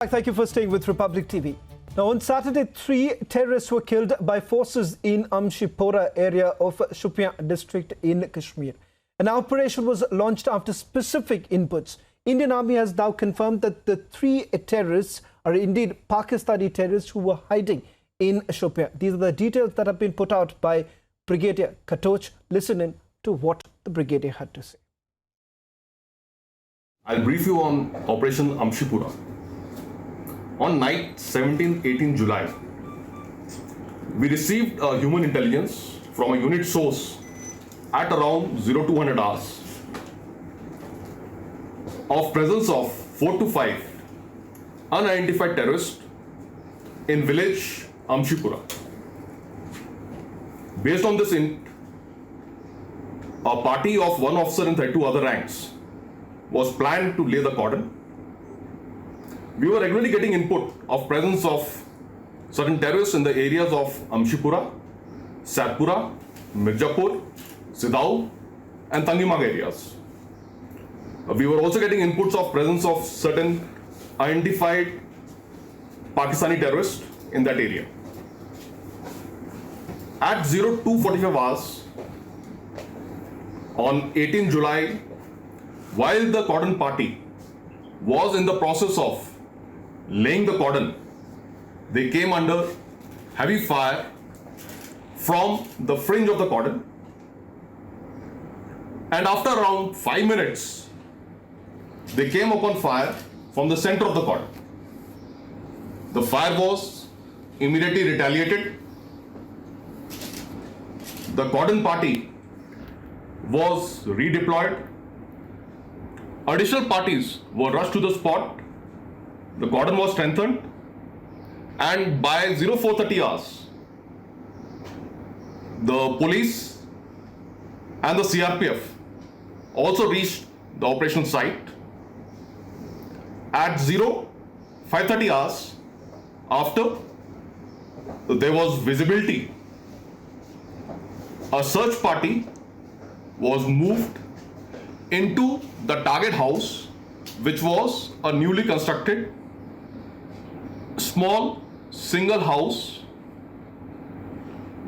Thank you for staying with Republic TV. Now, on Saturday, 3 terrorists were killed by forces in Amshipora area of Shopian district in Kashmir. An operation was launched after specific inputs. Indian Army has now confirmed that the 3 terrorists are indeed Pakistani terrorists who were hiding in Shopian. These are the details that have been put out by Brigadier Katoch. Listen in to what the Brigadier had to say. I'll brief you on Operation Amshipura. On night 17-18 July, we received human intelligence from a unit source at around 0200 hours of presence of 4 to 5 unidentified terrorists in village Amshipura. Based on this a party of 1 officer and 32 other ranks was planned to lay the cordon. We were regularly getting input of presence of certain terrorists in the areas of Amshipura, Satpura, Mirzapur, Sidau and Tangimag areas. We were also getting inputs of presence of certain identified Pakistani terrorists in that area. At 02:45 hours on 18 July, while the cordon party was in the process of laying the cordon, they came under heavy fire from the fringe of the cordon, and after around 5 minutes they came upon fire from the center of the cordon. The fire was immediately retaliated. The cordon party was redeployed. Additional parties were rushed to the spot. The cordon was strengthened, and by 04:30 hours, the police and the CRPF also reached the operation site. At 05:30 hours, after there was visibility, a search party was moved into the target house, which was a newly constructed small single house.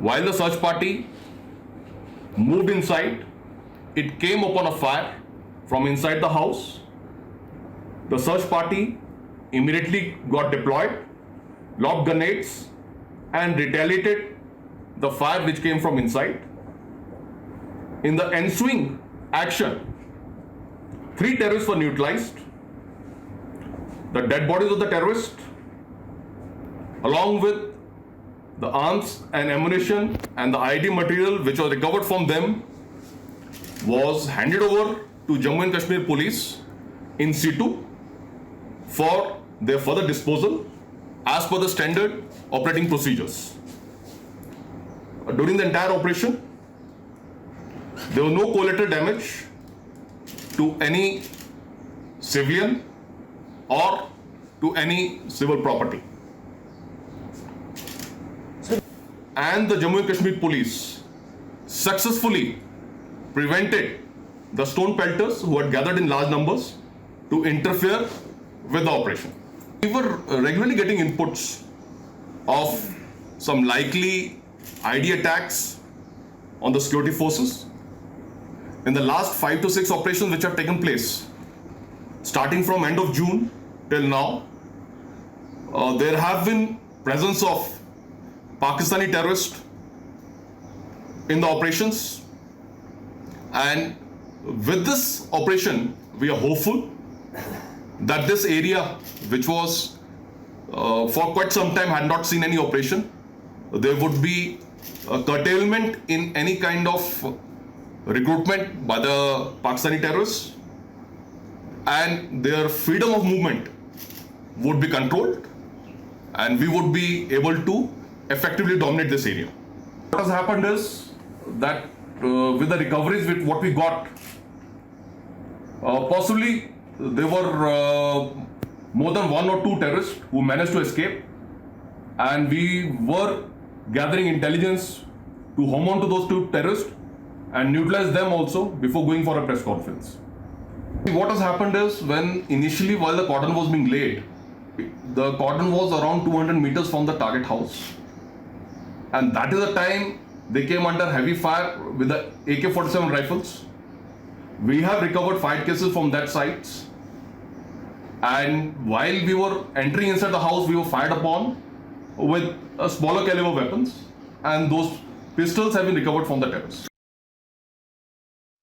While the search party moved inside, it came upon a fire from inside the house. The search party immediately got deployed, lobbed grenades and retaliated the fire which came from inside. In the ensuing action, 3 terrorists were neutralized. The dead bodies of the terrorists, along with the arms and ammunition and the ID material which was recovered from them, was handed over to Jammu and Kashmir Police in situ for their further disposal as per the standard operating procedures. During the entire operation, there was no collateral damage to any civilian or to any civil property. And the Jammu and Kashmir Police successfully prevented the stone pelters who had gathered in large numbers to interfere with the operation. We were regularly getting inputs of some likely ID attacks on the security forces. In the last 5 to 6 operations which have taken place, starting from end of June till now, there have been presence of Pakistani terrorists in the operations, and with this operation we are hopeful that this area, which was for quite some time had not seen any operation, there would be a curtailment in any kind of recruitment by the Pakistani terrorists, and their freedom of movement would be controlled, and we would be able to effectively dominate this area. What has happened is that with the recoveries with what we got, possibly there were more than 1 or 2 terrorists who managed to escape, and we were gathering intelligence to home on to those 2 terrorists and neutralize them also before going for a press conference. What has happened is, when initially while the cordon was being laid, The cordon was around 200 meters from the target house, and that is the time they came under heavy fire with the AK-47 rifles. We have recovered 5 cases from that site, and while we were entering inside the house, we were fired upon with smaller caliber weapons, and those pistols have been recovered from the terrorists.